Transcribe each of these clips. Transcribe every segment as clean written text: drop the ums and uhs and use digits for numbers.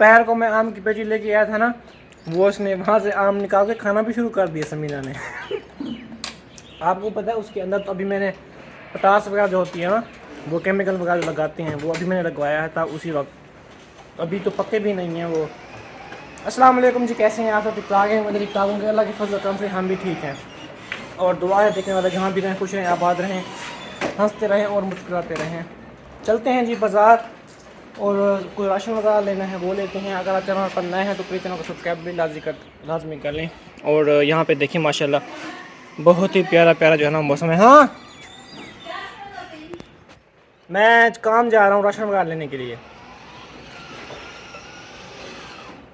दोपहर को मैं आम की पेटी लेके आया था ना, वो उसने वहाँ से आम निकाल के खाना भी शुरू कर दिया समीना ने। आपको पता है उसके अंदर तो अभी मैंने पटास वगैरह जो होती है ना, वो केमिकल वगैरह जो लगाते हैं, वो अभी मैंने लगवाया था उसी वक्त। अभी तो पक्के भी नहीं हैं वो। अस्सलाम वालेकुम जी, कैसे हैं आप सब? ठीक ठाक हैं? मतलब ठीक ठाक होंगे, अल्लाह के फजल करम से हम भी ठीक हैं। और दुआ है देखने वाले जहाँ भी रहें खुश रहें, आबाद रहें, हंसते रहें और मुस्कुराते रहें। चलते हैं जी बाज़ार, और कोई राशन वगैरह लेना है वो लेते हैं। अगर आप चैनल पर नए हैं तो प्लीज़ चैनल को सब्सक्राइब भी लाजमी कर लें। और यहाँ पे देखिए माशाल्लाह बहुत ही प्यारा प्यारा जो है ना मौसम है। हाँ, मैं काम जा रहा हूँ राशन वगैरह लेने के लिए।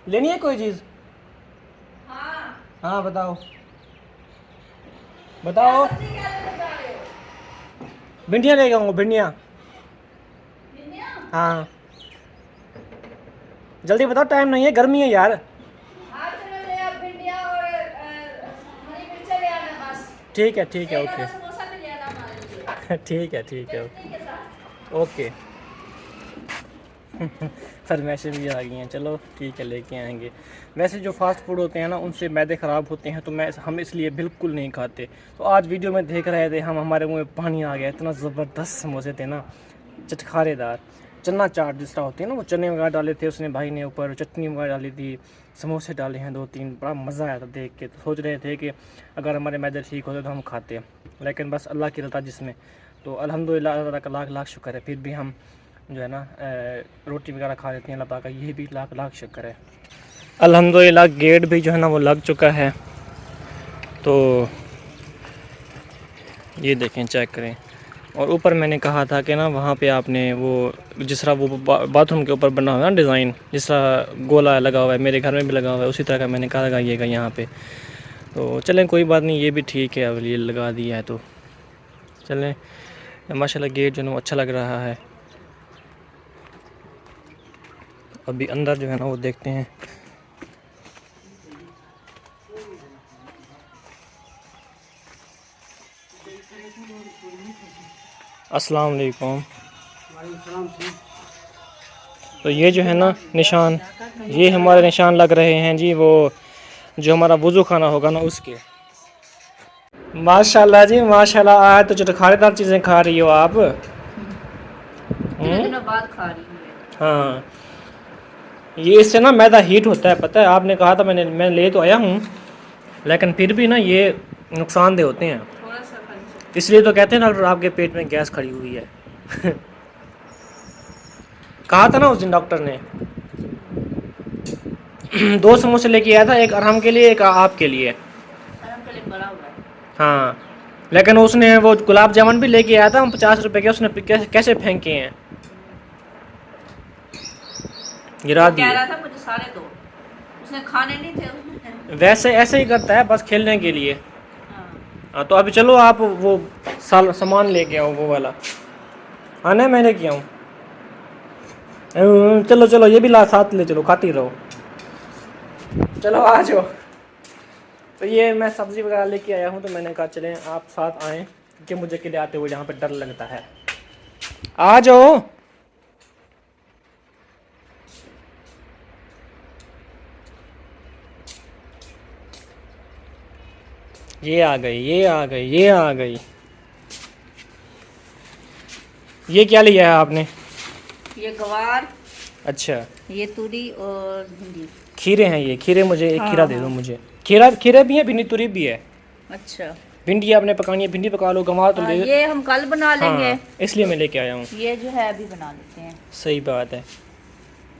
लेनी है कोई चीज़? हाँ बताओ बताओ। भिंडियाँ ले आऊँगा, भिंडियाँ। हाँ जल्दी बताओ, टाइम नहीं है, गर्मी है यार। ठीक है ओके। ठीक है ओके। फरमाइशें भी आ गई हैं, चलो ठीक है लेके आएंगे। वैसे जो फास्ट फूड होते हैं ना उनसे मैदे ख़राब होते हैं, तो हम इसलिए बिल्कुल नहीं खाते। तो आज वीडियो में देख रहे थे हम, हमारे मुंह में पानी आ गया, इतना ज़बरदस्त समोसे थे ना, चटखारेदार। चना चाट जिस तरह होती है ना, वो चने वगैरह डाले थे उसने भाई ने, ऊपर चटनी वगैरह डाली थी, समोसे डाले हैं 2-3, बड़ा मज़ा आया था देख के। तो सोच रहे थे कि अगर हमारे मैदे ठीक होते तो हम खाते, लेकिन बस अल्लाह की रज़ा जिसमें। तो अल्हम्दुलिल्लाह अल्लाह ताला का लाख लाख शुक्र है, फिर भी हम जो है ना रोटी वगैरह खा लेते हैं। अल्लाह पाक का ये भी लाख लाख शुक्र है। अल्हम्दुलिल्लाह गेट भी जो है ना वो लग चुका है। तो ये देखें, चेक करें। और ऊपर मैंने कहा था कि ना वहाँ पे आपने वो जिस तरह वो बाथरूम के ऊपर बना हुआ है ना डिज़ाइन, जिस तरह गोला लगा हुआ है, मेरे घर में भी लगा हुआ है, उसी तरह का मैंने कहा लगाइएगा यहाँ पे। तो चलें कोई बात नहीं, ये भी ठीक है, अब ये लगा दिया है तो चलें। माशाल्लाह गेट जो है ना वो अच्छा लग रहा है। अभी अंदर जो है ना वो देखते हैं। अस्सलाम वालेकुम। तो ये जो है ना निशान, ये हमारे निशान लग रहे हैं जी, वो जो हमारा वुज़ू खाना होगा ना उसके। माशाल्लाह जी माशाल्लाह, आज तो चटखारेदार चीज़ें खा रही हो आप। दिनों बाद खा रही हूँ। हाँ, ये इससे ना मैदा हीट होता है, पता है? आपने कहा था, मैं ले तो आया हूँ, लेकिन फिर भी ना ये नुकसानदेह होते हैं। थोड़ा सा खा सकते इसलिए तो कहते हैं डॉक्टर आपके पेट में गैस खड़ी हुई है। कहा था ना उस दिन डॉक्टर ने। 2 समोसे लेके आया था, एक अरहम के लिए, एक आपके लिए। हैं, के लिए बड़ा हुआ है। हाँ, लेकिन उसने वो गुलाब जामुन भी लेके आया था, हम 50 रुपए के, उसने कैसे फेंके हैं, गिरा वो कह दिए। रहा था मुझे सारे दो, उसने खाने नहीं थे उसने। वैसे ऐसे ही करता है बस खेलने के लिए। हाँ। हाँ तो अभी चलो आप वो सामान लेके आओ वो वाला। हाँ नहीं मैं लेके आऊँ। चलो चलो ये भी ला साथ ले चलो, खाती रहो। चलो आ जाओ। तो ये मैं सब्ज़ी वगैरह लेके आया हूँ, तो मैंने कहा चलें आप साथ आएँ, क्योंकि मुझे अकेले आते हुए यहाँ पे डर लगता है। आ जाओ। ये आ गई, ये आ गई, ये आ गई। ये क्या लिया है आपने? ये गवार, अच्छा, ये तूरी और भिंडी। खीरे हैं ये, खीरे मुझे एक हाँ, खीरा दे दो हाँ। मुझे। खीरे भी है, भिंडी तुरी भी है। अच्छा। भिंडी आपने पकानी है, भिंडी पका लो, गंवार तो हाँ, ले। ये हम कल बना लेंगे। हाँ इसलिए मैं लेके आया हूँ। ये जो है अभी बना लेते हैं, सही बात है,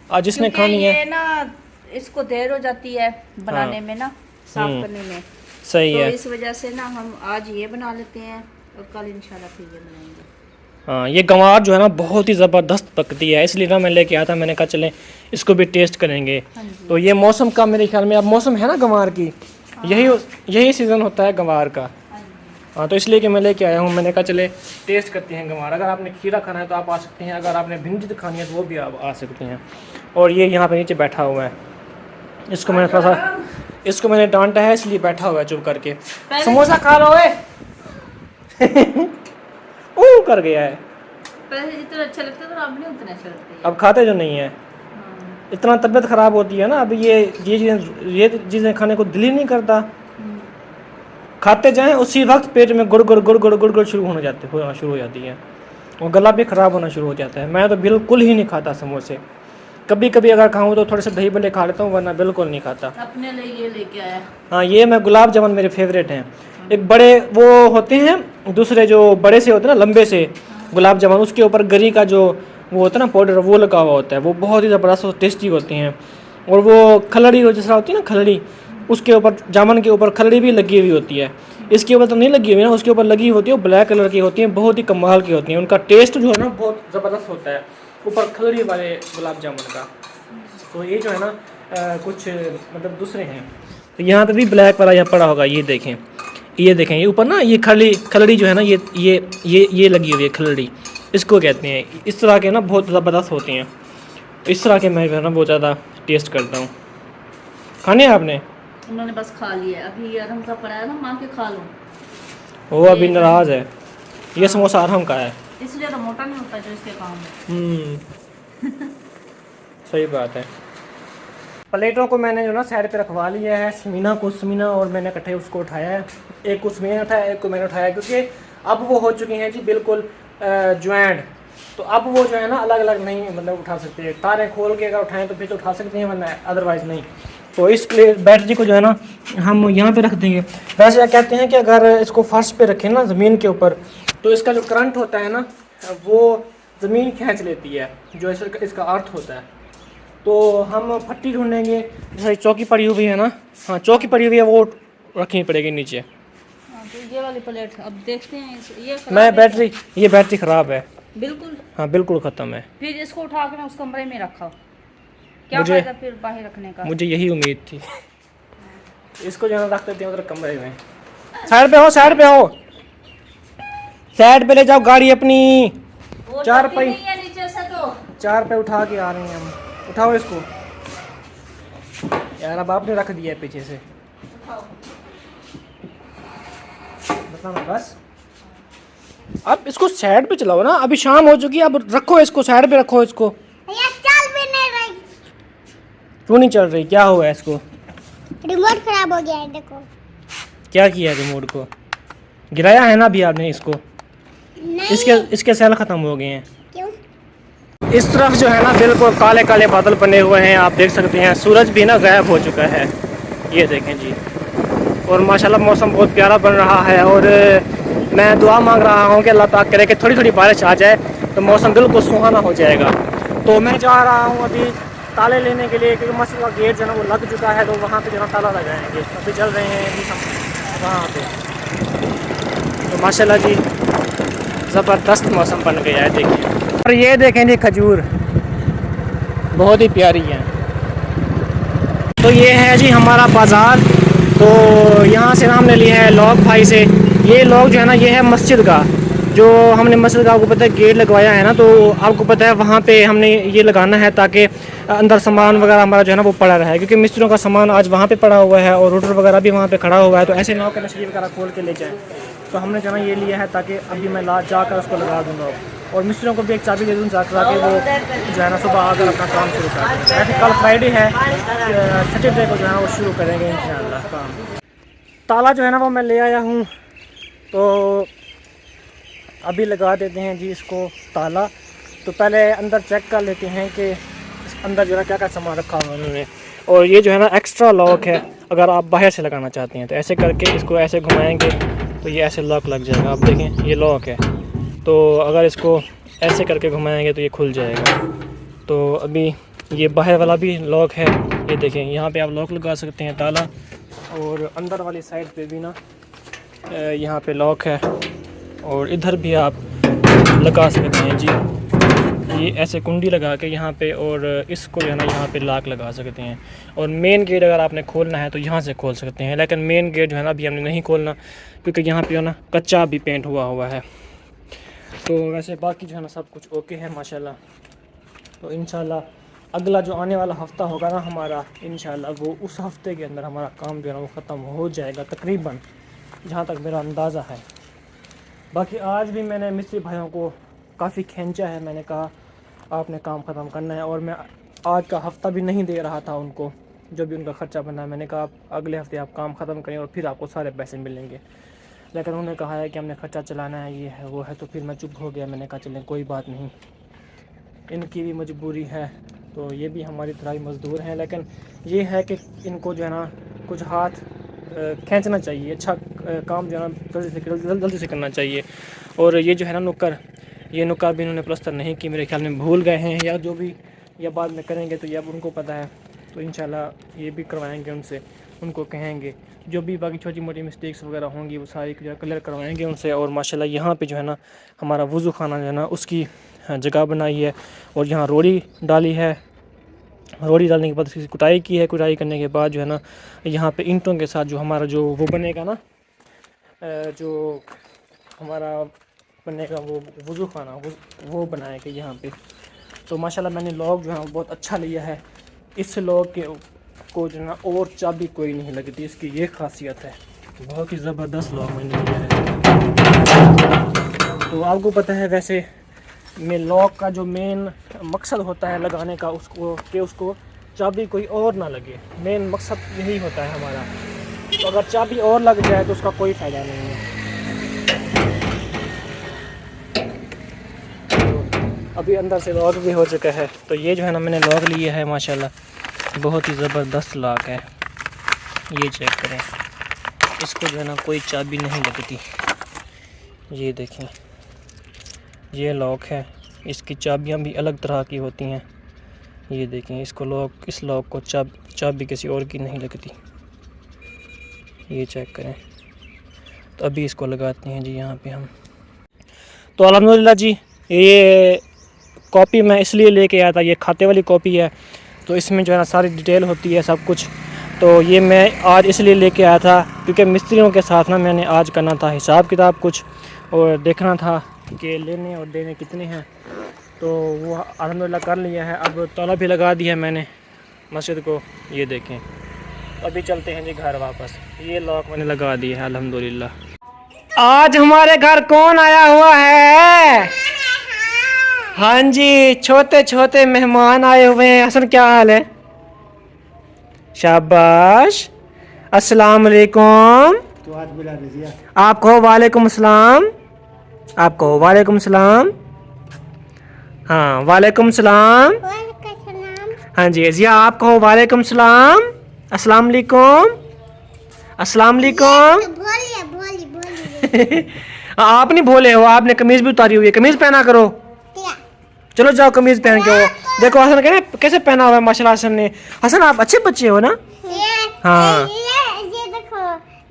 आज जिसने क्योंकि खानी ये है। ना इसको देर हो जाती है बनाने में ना, साफ करने में। सही तो है। इस वजह से ना हम आज ये बना लेते हैं और कल इंशाल्लाह फिर ये बनाएंगे। हाँ ये गंवार जो है ना बहुत ही ज़बरदस्त पकती है, इसलिए ना मैं लेके आया था, मैंने कहा चलें इसको भी टेस्ट करेंगे। हाँ जी। तो ये मौसम का मेरे ख्याल में अब मौसम है ना गंवार की, यही सीज़न होता है गंवार का। हाँ जी। हाँ तो इसलिए कि मैं लेके आया हूँ, मैंने कहा चले टेस्ट करते हैं गंवार। अगर आपने खीरा खाना है तो आप आ सकते हैं, अगर आपने भिंडी खानी है तो वो भी आप आ सकते हैं। और ये यहाँ पे नीचे बैठा हुआ है, इसको मैंने थोड़ा सा, इसको मैंने डांटा है इसलिए बैठा हुआ है चुप करके। समोसा खा लो ओ कर गया है। पहले जितना अच्छा लगता था अब नहीं उतना अच्छा लगता है। अब खाते जो नहीं है। इतना तबीयत ख़राब होती है ना, अभी ये चीज़ें खाने को दिल ही नहीं करता। खाते जाएं उसी वक्त पेट में गुड़ गुड़ गुड़ गुड़ गुड़ गुड़ शुरू हो जाती है और गला भी ख़राब होना शुरू हो जाता है। मैं तो बिल्कुल ही नहीं खाता समोसे, कभी कभी अगर खाऊं तो थोड़े से दही भल्ले खा लेता हूँ, वरना बिल्कुल नहीं खाता। अपने लिए ये लेके आया। हाँ, ये मैं गुलाब जामुन मेरे फेवरेट हैं। एक बड़े वो होते हैं, दूसरे जो बड़े से होते हैं ना, लंबे से गुलाब जामुन, उसके ऊपर गरी का जो वो होता है ना पाउडर, वो लगा हुआ होता है, वो बहुत ही ज़बरदस्त और टेस्टी होते हैं। और वो खलड़ी जो जैसा होती है ना, खलड़ी, उसके ऊपर जामुन के ऊपर खलड़ी भी लगी हुई होती है। इसके ऊपर तो नहीं लगी हुई ना, उसके ऊपर लगी होती है, वो ब्लैक कलर की होती है, बहुत ही कमाल की होती हैं। उनका टेस्ट जो है ना बहुत ज़बरदस्त होता है, ऊपर खलड़ी वाले गुलाब जामुन का। तो ये जो है ना कुछ मतलब दूसरे हैं। तो यहाँ पे भी ब्लैक वाला यहाँ पड़ा होगा, ये देखें, ये देखें, ये ऊपर ना ये खलड़ी जो है ना, ये लगी हुई है खलड़ी, इसको कहते हैं। इस तरह के ना बहुत ज़बरदस्त होते हैं। इस तरह के मैं जो है ना बहुत ज़्यादा टेस्ट करता हूँ। खाने आपने? उन्होंने बस खा लिया। अभी अरहम का पड़ा है ना, माँ के खा लो। वो अभी नाराज़ है। ये समोसा अरहम का है, इसलिए तो मोटा नहीं होता जो इसके काम में। सही बात है। प्लेटों को मैंने जो ना साइड पे रखवा लिया है। समीना और मैंने इकट्ठे उसको उठाया है। एक को समीना उठाया, एक को मैंने उठाया, क्योंकि अब वो हो चुकी हैं जी बिल्कुल ज्वाइंट। तो अब वो जो है ना अलग अलग नहीं मतलब उठा सकते। तारें खोल के अगर उठाएं तो फिर तो उठा सकते हैं, वरना अदरवाइज़ नहीं। तो इस बैटरी को जो है ना हम यहाँ पे रख देंगे। वैसे कहते हैं कि अगर इसको फर्श पे रखें ना, ज़मीन के ऊपर, तो इसका जो करंट होता है ना वो ज़मीन खींच लेती है, जो इसका अर्थ होता है। तो हम फट्टी ढूंढेंगे, जैसे चौकी पड़ी हुई है ना, हाँ चौकी पड़ी हुई है, वो रखनी पड़ेगी नीचे। तो ये वाली प्लेट अब देखते हैं। ये बैटरी ख़राब है बिल्कुल। हाँ बिल्कुल ख़त्म है। फिर इसको उठा कर उस कमरे में रखा, क्या फायदा फिर बाहर रखने का। मुझे यही उम्मीद थी। इसको जो है रख देते हैं उधर कमरे में। साइड पे हो, साइड पे ले जाओ गाड़ी अपनी। चार पे नीचे से तो 4 पे उठा के आ रहे हैं हम। उठाओ इसको यार, अब आपने रख दिया है पीछे से। उठाओ। बताना बस। अब इसको साइड पे चलाओ ना, अभी शाम हो चुकी है, अब रखो इसको साइड पे, रखो इसको। चल भी नहीं रही। क्यों नहीं चल रही? क्या हुआ है इसको? रिमोट खराब हो गया है, देखो। क्या किया रिमोट को? गिराया है ना अभी आपने इसको? नहीं। इसके सेल खत्म हो गए हैं। क्यों? इस तरफ जो है ना बिल्कुल काले काले बादल बने हुए हैं, आप देख सकते हैं। सूरज भी ना गायब हो चुका है, ये देखें जी। और माशाल्लाह मौसम बहुत प्यारा बन रहा है। और मैं दुआ मांग रहा हूँ कि अल्लाह पाक करे कि थोड़ी थोड़ी बारिश आ जाए तो मौसम बिल्कुल सुहाना हो जाएगा। तो मैं जा रहा हूँ अभी ताले लेने के लिए, क्योंकि मस्जिद का गेट जो है ना वो लग चुका है, तो वहाँ पे जो है ताला लगाएंगे। अभी चल रहे हैं अभी हम वहाँ पे। तो माशाल्लाह जी ज़बरदस्त मौसम बन गया है, देखिए। और ये देखें जी खजूर बहुत ही प्यारी है। तो ये है जी हमारा बाज़ार। तो यहाँ से हमने लिया है लॉक भाई से। ये लॉक जो है ना ये है मस्जिद का, जो हमने मस्जिद का आपको पता है गेट लगवाया है ना, तो आपको पता है वहाँ पे हमने ये लगाना है ताकि अंदर सामान वगैरह हमारा जो है ना वो पड़ा रहे, क्योंकि मिस्त्रियों का सामान आज वहाँ पे पड़ा हुआ है और रूटर वगैरह भी वहाँ पे खड़ा हुआ है। तो ऐसे ना हो कि नशरी वगैरह खोल के ले जाए। तो हमने जो है ना ये लिया है ताकि अभी मैं जाकर उसको लगा दूँगा, और मिस्त्रियों को भी एक चाबी दे दूँ जाकर वो जो है ना सुबह आकर अपना काम शुरू कर दें। ऐसे कल फ्राइडे है, सैटरडे को जो है ना वो शुरू करेंगे इंशाल्लाह काम। ताला जो है ना वो मैं ले आया हूँ, तो अभी लगा देते हैं जी इसको ताला। तो पहले अंदर चेक कर लेते हैं कि अंदर जो है क्या क्या सामान रखा हुआ है उन्होंने। और ये जो है ना एक्स्ट्रा लॉक है, अगर आप बाहर से लगाना चाहते हैं तो ऐसे करके इसको ऐसे घुमाएंगे तो ये ऐसे लॉक लग जाएगा। आप देखें ये लॉक है, तो अगर इसको ऐसे करके घुमाएंगे तो ये खुल जाएगा। तो अभी ये बाहर वाला भी लॉक है, ये देखें यहाँ पे आप लॉक लगा सकते हैं ताला। और अंदर वाली साइड पे भी ना यहाँ पे लॉक है, और इधर भी आप लगा सकते हैं जी। ये ऐसे कुंडी लगा के यहाँ पे, और इसको जो है ना यहाँ पे लॉक लगा सकते हैं। और मेन गेट अगर आपने खोलना है तो यहाँ से खोल सकते हैं, लेकिन मेन गेट जो है ना अभी हमने नहीं खोलना, क्योंकि यहाँ पे जो ना कच्चा भी पेंट हुआ है। तो वैसे बाकी जो है ना सब कुछ ओके है माशाल्लाह। तो इंशाल्लाह अगला जो आने वाला हफ़्ता होगा ना हमारा, इंशाल्लाह वो उस हफ़्ते के अंदर हमारा काम जो है ना वो ख़त्म हो जाएगा तकरीबन, जहाँ तक मेरा अंदाज़ा है। बाकी आज भी मैंने मिस्त्री भाइयों को काफ़ी खींचा है, मैंने कहा आपने काम ख़त्म करना है। और मैं आज का हफ़्ता भी नहीं दे रहा था उनको, जो भी उनका ख़र्चा बना। मैंने कहा आप अगले हफ्ते आप काम ख़त्म करें और फिर आपको सारे पैसे मिलेंगे, लेकिन उन्होंने कहा है कि हमने ख़र्चा चलाना है, ये है वो है। तो फिर मैं चुप हो गया। मैंने कहा चलें कोई बात नहीं, इनकी भी मजबूरी है, तो ये भी हमारी तरह ही मज़दूर हैं। लेकिन ये है कि इनको जो है ना कुछ हाथ खींचना चाहिए, अच्छा काम जो है ना जल्दी से करना चाहिए। और ये जो है ना नुक्कर, ये नुक्कर भी इन्होंने प्लस्तर नहीं की, मेरे ख्याल में भूल गए हैं या जो भी, या बाद में करेंगे, तो ये अब उनको पता है। तो इंशाल्लाह ये भी करवाएंगे उनसे, उनको कहेंगे जो भी बाकी छोटी मोटी मिस्टेक्स वगैरह होंगी वो सारी जो है क्लियर करवाएंगे उनसे। और माशाल्लाह यहाँ पे जो है ना हमारा वज़ू खाना जो है ना उसकी जगह बनाई है, और यहाँ रोड़ी डाली है। रोड़ी डालने के बाद इसकी कुटाई की है। कुटाई करने के बाद जो है ना यहाँ पे ईंटों के साथ जो हमारा जो वो बनेगा ना, जो हमारा बनेगा वो वज़ू खाना, वो बनाएगा यहाँ पे। तो माशाल्लाह मैंने लॉक जो है बहुत अच्छा लिया है। इस लॉक के को जो है ना और चाबी कोई नहीं लगती, इसकी ये खासियत है। बहुत ही ज़बरदस्त लॉक मैंने लिया है। तो आपको पता है वैसे में लॉक का जो मेन मकसद होता है लगाने का, उसको कि उसको चाबी कोई और ना लगे, मेन मकसद यही होता है हमारा। तो अगर चाबी और लग जाए तो उसका कोई फ़ायदा नहीं है। तो अभी अंदर से लॉक भी हो चुका है। तो ये जो है ना मैंने लॉक लिया है, माशाल्लाह बहुत ही ज़बरदस्त लॉक है। ये चेक करें, इसको जो है ना कोई चाबी नहीं लगती। ये देखें, ये लॉक है, इसकी चाबियां भी अलग तरह की होती हैं। ये देखें, इसको लॉक, इस लॉक को चाबी किसी और की नहीं लगती। ये चेक करें। तो अभी इसको लगाते हैं जी यहाँ पे हम। तो अल्हम्दुलिल्लाह जी, ये कॉपी मैं इसलिए लेके आया था, ये खाते वाली कॉपी है। तो इसमें जो है ना सारी डिटेल होती है सब कुछ। तो ये मैं आज इसलिए लेके आया था क्योंकि मिस्त्रियों के साथ ना मैंने आज करना था हिसाब किताब कुछ, और देखना था कि लेने और देने कितने हैं। तो वो अल्हम्दुलिल्लाह कर लिया है। अब ताला भी लगा दिया है मैंने मस्जिद को। ये देखें, अभी चलते हैं जी घर वापस। ये लॉक मैंने लगा दिया है अल्हम्दुलिल्लाह। आज हमारे घर कौन आया हुआ है? हाँ जी, छोटे छोटे मेहमान आए हुए हैं। हसन क्या हाल है? शाबाश, अस्सलाम वालेकुम। तो आज बुला दीजिए। आप कहो वालेकुम सलाम। आप कहो वालेकुम सलाम। हाँ वालेकुम सलाम। हाँ जी जिया, आप कहो वालेकुम सलाम। अस्सलाम वालेकुम। अस्सलाम वालेकुम। बोलिए बोलिए बोलिए। आप नहीं बोले हो, आपने कमीज भी उतारी हुई है। कमीज पहना करो। चलो जाओ कमीज पहन के हो। देखो हसन कैसे पहना हुआ है माशाल्लाह हसन ने। हसन आप अच्छे बच्चे हो ना? हाँ ये देखो,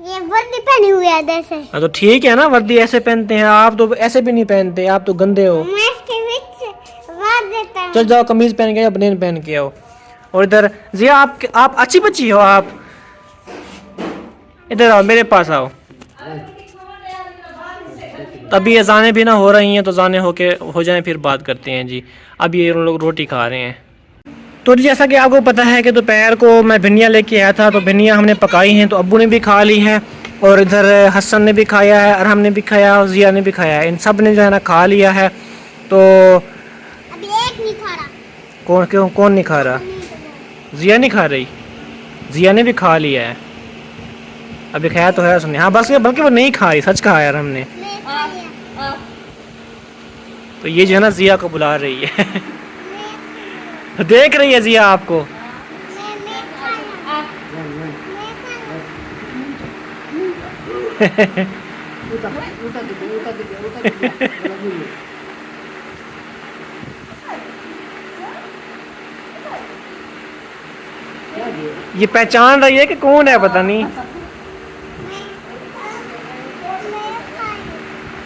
ये वर्दी पहनी हुई है जैसे। हाँ तो ठीक है ना, वर्दी ऐसे पहनते हैं। आप तो ऐसे भी नहीं पहनते, आप तो गंदे हो। मैं इसके बीच वार देता हूँ। चल जाओ कमीज पहन के या बनियान पहन के आओ। और इधर जिया, आप अच्छी बच्ची हो। आप इधर आओ, मेरे पास आओ। तभी अजानें भी ना हो रही हैं, तो अजानें हो जाएं फिर बात करते हैं जी। अब ये लोग रोटी खा रहे हैं। तो जैसा कि आपको पता है कि दोपहर को मैं भिंडियाँ लेके आया था, तो भिंडियाँ हमने पकाई हैं। तो अब्बू ने भी खा ली हैं, और इधर हसन ने भी खाया है, अरहम ने भी खाया, और जिया ने भी खाया है। इन सब ने जो है ना खा लिया है। तो अभी एक नहीं खा रहा। कौन नहीं खा रहा? जिया नहीं खा रही? जिया ने भी खा लिया है। अभी खाया तो है उसने। हाँ बस, बल्कि वो नहीं खा रही, सच कहा यार हमने। तो ये जो है ना जिया को बुला रही है। देख रही है जिया आपको। ये पहचान रही है कि कौन है, पता नहीं।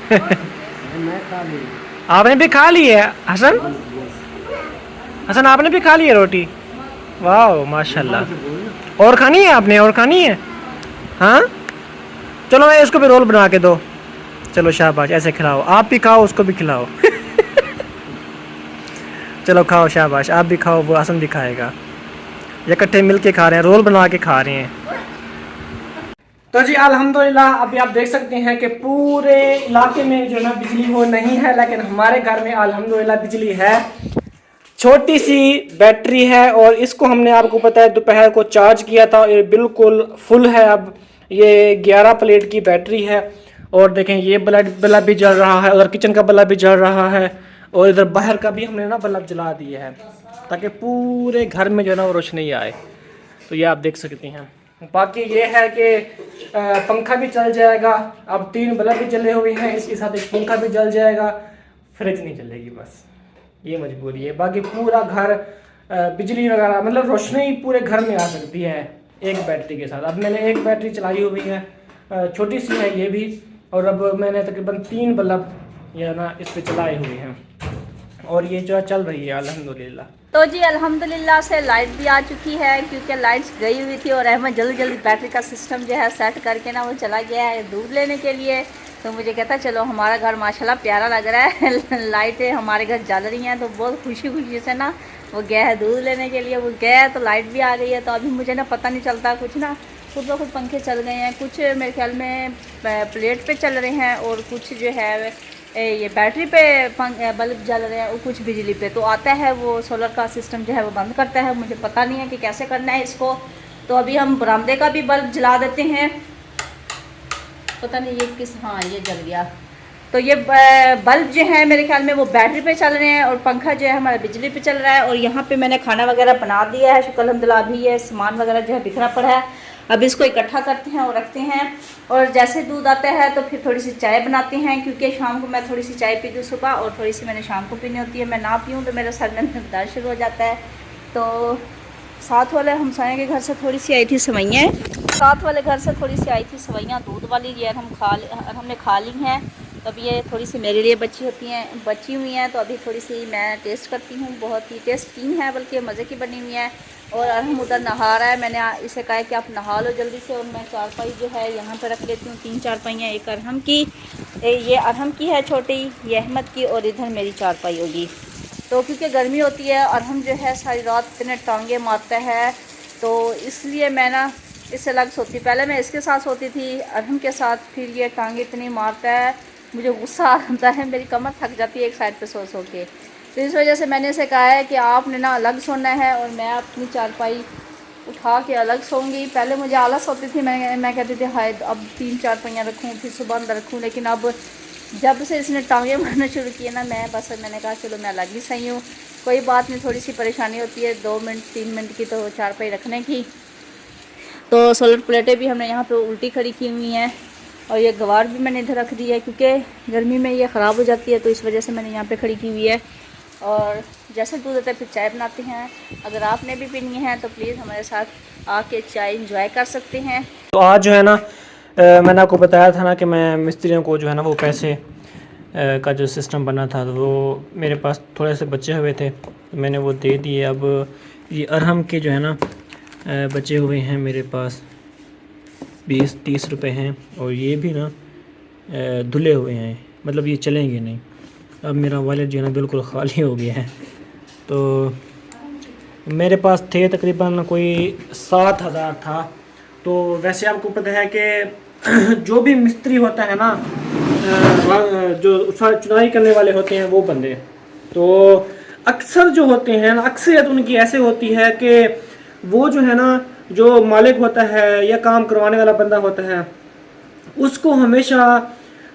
मैं खा ली। आपने भी खा ली है हसन? हसन आपने भी खा ली है रोटी? वाह माशाल्लाह। और खानी है आपने? और खानी है? हाँ चलो मैं इसको भी रोल बना के दो। चलो शाबाश, ऐसे खिलाओ। आप भी खाओ, उसको भी खिलाओ। चलो खाओ, शाबाश। आप भी खाओ, वो हसन भी खाएगा। ये इकट्ठे मिल के खा रहे हैं, रोल बना के खा रहे हैं। तो जी अल्हम्दुलिल्लाह अभी आप देख सकते हैं कि पूरे इलाके में जो है ना बिजली वो नहीं है, लेकिन हमारे घर में अल्हम्दुलिल्लाह बिजली है। छोटी सी बैटरी है और इसको हमने आपको पता है दोपहर को चार्ज किया था, ये बिल्कुल फुल है। अब ये 11 प्लेट की बैटरी है और देखें ये बल्ब भी जल रहा है, उधर किचन का बल्ब भी जल रहा है और इधर बाहर का भी हमने ना बल्ब जला दिया है ताकि पूरे घर में जो है ना वो रोशनी आए। तो ये आप देख सकते हैं। बाकी ये है कि पंखा भी चल जाएगा। अब 3 बल्ब भी जले हुए हैं, इसके साथ एक पंखा भी जल जाएगा, फ्रिज नहीं चलेगी, बस ये मजबूरी है। बाकी पूरा घर बिजली वगैरह मतलब रोशनी पूरे घर में आ सकती है एक बैटरी के साथ। अब मैंने एक बैटरी चलाई हुई है, छोटी सी है ये भी, और अब मैंने तकरीबन 3 बल्ब ये ना इस पे चलाए हुए हैं और ये जो चल रही है अल्हम्दुलिल्लाह। तो जी अल्हम्दुलिल्लाह से लाइट भी आ चुकी है, क्योंकि लाइट्स गई हुई थी और अहमद जल्दी जल्दी बैटरी का सिस्टम जो है सेट करके ना वो चला गया है दूध लेने के लिए। तो मुझे कहता चलो हमारा घर माशाल्लाह प्यारा लग रहा है लाइटें हमारे घर जल रही हैं, तो बहुत खुशी खुशी से ना वो गया है दूध लेने के लिए। वो गया है तो लाइट भी आ गई है। तो अभी मुझे ना पता नहीं चलता, कुछ ना खुद ब खुद पंखे चल गए हैं, कुछ मेरे ख्याल में प्लेट पे चल रहे हैं और कुछ जो है ये बैटरी पे बल्ब जल रहे हैं और कुछ बिजली पे। तो आता है वो सोलर का सिस्टम जो है वो बंद करता है। मुझे पता नहीं है कि कैसे करना है इसको। तो अभी हम बरामदे का भी बल्ब जला देते हैं, पता नहीं ये किस, हाँ ये जल गया। तो ये बल्ब जो है मेरे ख्याल में वो बैटरी पे चल रहे हैं और पंखा जो है हमारा बिजली पे चल रहा है। और यहाँ पे मैंने खाना वगैरह बना दिया है शुक्र अल्हम्दुलिल्लाह। अभी ये सामान वगैरह जो है बिखरा पड़ा है, अब इसको इकट्ठा करते हैं और रखते हैं। और जैसे दूध आता है तो फिर थोड़ी सी चाय बनाते हैं, क्योंकि शाम को मैं थोड़ी सी चाय पीती हूँ सुबह और थोड़ी सी मैंने शाम को पीनी होती है। मैं ना पीऊँ तो मेरे सर में दर्द शुरू हो जाता है। तो साथ वाले हमसाये के घर से थोड़ी सी आई थी सवैयाँ, साथ वाले घर से थोड़ी सी आई थी सवैयाँ दूध वाली, ये हमने खा ली हैं। तो अब ये थोड़ी सी मेरे लिए बची हुई हैं। तो अभी थोड़ी सी मैं टेस्ट करती हूँ, बहुत ही टेस्टी हैं, बल्कि मज़े की बनी हुई है। और अरहम उधर नहा रहा है, मैंने इसे कहा है कि आप नहा लो जल्दी से। और मैं चारपाई जो है यहाँ पर रख लेती हूँ, 3 चारपाइयाँ, एक अरहम की, ये अरहम की है छोटी, ये अहमद की, और इधर मेरी चारपाई होगी। तो क्योंकि गर्मी होती है, अरहम जो है सारी रात इतने टांगे मारता है, तो इसलिए मैं ना इससे अलग सोती। पहले मैं इसके साथ सोती थी अरहम के साथ, फिर ये टांगे इतनी मारता है, मुझे गुस्सा आता है, मेरी कमर थक जाती है एक साइड पे सो सो के। तो इस वजह से मैंने इसे कहा है कि आपने ना अलग सोना है और मैं अपनी चारपाई उठा के अलग सोऊंगी। पहले मुझे आलस होती थी, मैं कहती थी हाय अब 3 चारपाइयाँ रखूँ फिर सुबह अंदर रखूँ, लेकिन अब जब से इसने टांगे मारना शुरू किए ना मैंने कहा चलो मैं अलग ही सही हूँ, कोई बात नहीं। थोड़ी सी परेशानी होती है 2 मिनट 3 मिनट की तो चारपाई रखने की। तो सोलर प्लेटें भी हमने यहाँ पे उल्टी खड़ी की हुई हैं और ये गवार भी मैंने इधर रख दी है, क्योंकि गर्मी में ये ख़राब हो जाती है, तो इस वजह से मैंने यहाँ पे खड़ी की हुई है। और जैसे दूध आता है फिर चाय बनाते हैं। अगर आपने भी पीनी है तो प्लीज़ हमारे साथ आके चाय इंजॉय कर सकते हैं। तो आज जो है ना मैंने आपको बताया था ना कि मैं मिस्त्रियों को जो है ना वो पैसे का जो सिस्टम बना था, तो वो मेरे पास थोड़े से बचे हुए थे, तो मैंने वो दे दिए। अब ये अरहम के जो है ना बचे हुए हैं मेरे पास 20-30 रुपए हैं, और ये भी ना धुले हुए हैं, मतलब ये चलेंगे नहीं। अब मेरा वॉलेट जो है ना बिल्कुल ख़ाली हो गया है। तो मेरे पास थे तकरीबन कोई 7,000 था। तो वैसे आपको पता है कि जो भी मिस्त्री होता है ना, जो चुनाई करने वाले होते हैं वो बंदे, तो अक्सर जो होते हैं ना, अक्सरियत उनकी ऐसे होती है कि वो जो है ना, जो मालिक होता है या काम करवाने वाला बंदा होता है, उसको हमेशा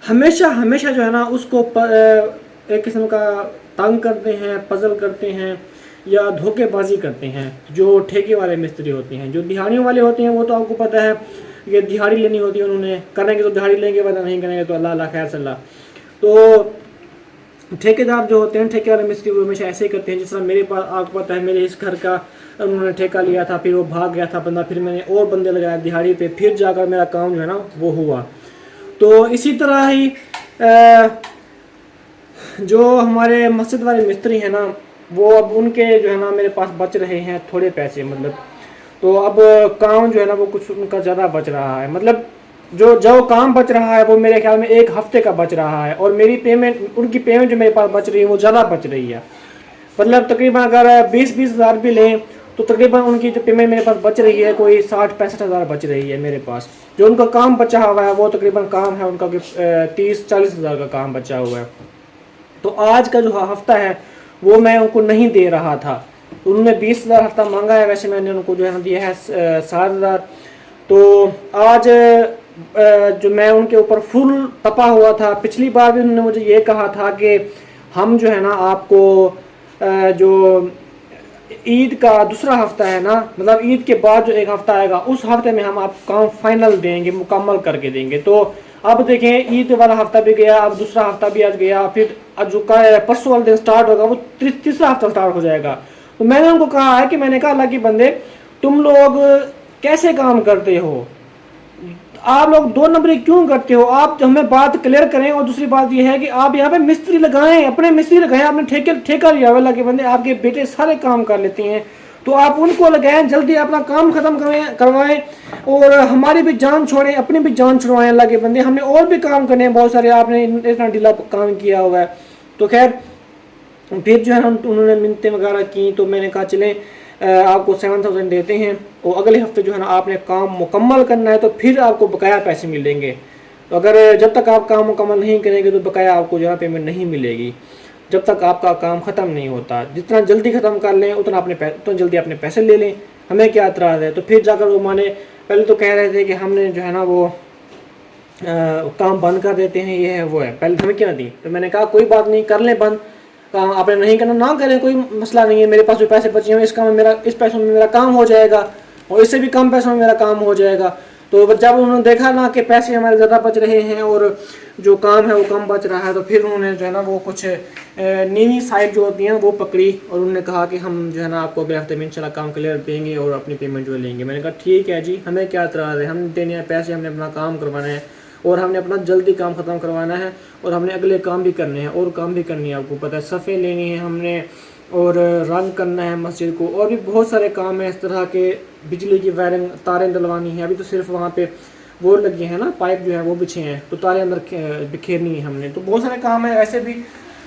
जो है ना उसको एक किस्म का तंग करते हैं, पजल करते हैं या धोखेबाजी करते हैं जो ठेके वाले मिस्त्री होते हैं। जो दिहाड़ियों वाले होते हैं वो तो आपको पता है कि दिहाड़ी लेनी होती है, उन्होंने करेंगे तो दिहाड़ी लेंगे, वरना नहीं करेंगे तो अल्लाह अल्लाह खैर सल्ला। तो ठेकेदार जो होते हैं, ठेके वाले मिस्त्री, वो हमेशा ऐसे ही करते हैं। जिस तरह मेरे पास आपको पता है, मेरे इस घर का उन्होंने ठेका लिया था, फिर वो भाग गया था बंदा, फिर मैंने और बंदे लगाए दिहाड़ी पे, फिर जाकर मेरा काम जो है ना वो हुआ। तो इसी तरह ही जो हमारे मस्जिद वाले मिस्त्री हैं ना, वो अब उनके जो है ना मेरे पास बच रहे हैं थोड़े पैसे, मतलब तो अब काम जो है ना वो कुछ उनका ज़्यादा बच रहा है, मतलब जो काम बच रहा है वो मेरे ख्याल में 1 हफ्ते का बच रहा है, और मेरी पेमेंट, उनकी पेमेंट जो मेरे पास बच रही है वो ज़्यादा बच रही है। मतलब तकरीबन अगर 20-20 हज़ार भी लें तो तकरीबन उनकी जो पेमेंट मेरे पास बच रही है कोई 60-65 हज़ार बच रही है मेरे पास। जो उनका काम बचा हुआ है वो तकरीबन काम है उनका 30-40 हज़ार का काम बचा हुआ है। तो आज का जो हफ्ता है वो मैं उनको नहीं दे रहा था। उन्होंने 20,000 हफ्ता मांगा है, वैसे मैंने उनको जो है दिया है 7,000। तो आज जो मैं उनके ऊपर फुल तपा हुआ था। पिछली बार भी उन्होंने मुझे ये कहा था कि हम जो है ना आपको जो ईद का दूसरा हफ्ता है ना, मतलब ईद के बाद जो एक हफ्ता आएगा उस हफ्ते में हम आपको काम फाइनल देंगे, मुकम्मल करके देंगे। तो अब देखें ईद वाला हफ्ता भी गया, अब दूसरा हफ्ता भी आज गया, फिर आज जो परसों वाले दिन स्टार्ट होगा वो तीसरा हफ्ता स्टार्ट हो जाएगा। तो मैंने उनको कहा है कि मैंने कहा अल्लाह के बंदे तुम लोग कैसे काम करते हो, आप लोग 2 नंबरी क्यों करते हो, आप हमें बात क्लियर करें। और दूसरी बात यह है कि आप यहाँ पे मिस्त्री लगाएं, अपने मिस्त्री लगाएं, आपने ठेका लिया हुआ के बंदे, आपके बेटे सारे काम कर लेते हैं तो आप उनको लगाएं, जल्दी अपना काम खत्म करवाएं और हमारी भी जान छोड़ें, अपनी भी जान छुड़वाएं अल्लाह के बंदे। हमने और भी काम करने हैं बहुत सारे, आपने इतना ढीला काम किया हुआ है। तो खैर फिर जो है उन्होंने मिन्नतें वगैरह की, तो मैंने कहा चलें आपको 7,000 देते हैं और अगले हफ्ते जो है ना आपने काम मुकम्मल करना है तो फिर आपको बकाया पैसे मिलेंगे। तो अगर जब तक आप काम मुकम्मल नहीं करेंगे तो बकाया आपको जो है पेमेंट नहीं मिलेगी, जब तक आपका काम ख़त्म नहीं होता। जितना जल्दी ख़त्म कर लें उतना उतना जल्दी अपने पैसे ले लें, हमें क्या एतराज़ है। तो फिर जाकर वो माने, पहले तो कह रहे थे कि हमने जो है ना वो काम बंद कर देते हैं, ये है वो है, पहले धमकी ना दी। तो मैंने कहा कोई बात नहीं, कर लें बंद, काम आपने नहीं करना ना करें, कोई मसला नहीं है, मेरे पास जो पैसे बचे हैं इस पैसों में मेरा काम हो जाएगा और इससे भी कम पैसों में मेरा काम हो जाएगा। तो जब उन्होंने देखा ना कि पैसे हमारे ज़्यादा बच रहे हैं और जो काम है वो कम बच रहा है, तो फिर उन्होंने जो है ना वो कुछ नीवी साइड जो होती हैं वो पकड़ी और उन्होंने कहा कि हम जो है ना आपको अगले हफ्ते में इंशाल्लाह काम क्लियर देंगे और अपनी पेमेंट जो लेंगे। मैंने कहा ठीक है जी, हमें क्या एतराज़ है, हम देने हैं पैसे, हमने अपना काम करवाना है और हमने अपना जल्दी काम ख़त्म करवाना है और हमने अगले काम भी करने हैं और काम भी करनी है। आपको पता है सफ़े लेनी है हमने और रंग करना है मस्जिद को, और भी बहुत सारे काम हैं इस तरह के, बिजली की वायरिंग, तारें डलवानी है। अभी तो सिर्फ वहाँ पे वो लगे हैं ना, पाइप जो है वो बिछे हैं, तो तारें अंदर बिखेरनी है हमने, तो बहुत सारे काम है ऐसे भी।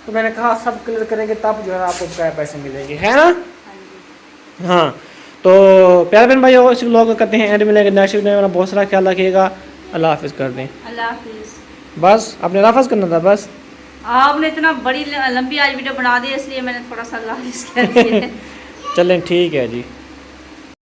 तो मैंने कहा सब क्लियर करेंगे तब जो है आपको बकाया पैसे मिलेंगे, है ना। हाँ तो प्यारे बहन भाई इस लोग कहते हैं एंड मिलेंगे नेक्स्ट वीडियो में, बहुत सारा ख्याल रखिएगा, अल्लाह हाफिज़ कर दें। अल्लाह हाफिज़। बस आपने राफज करना था बस, आपने इतना बड़ी लंबी आज वीडियो बना दी इसलिए मैंने थोड़ा सा लाइस कर दिया। चलें ठीक है जी।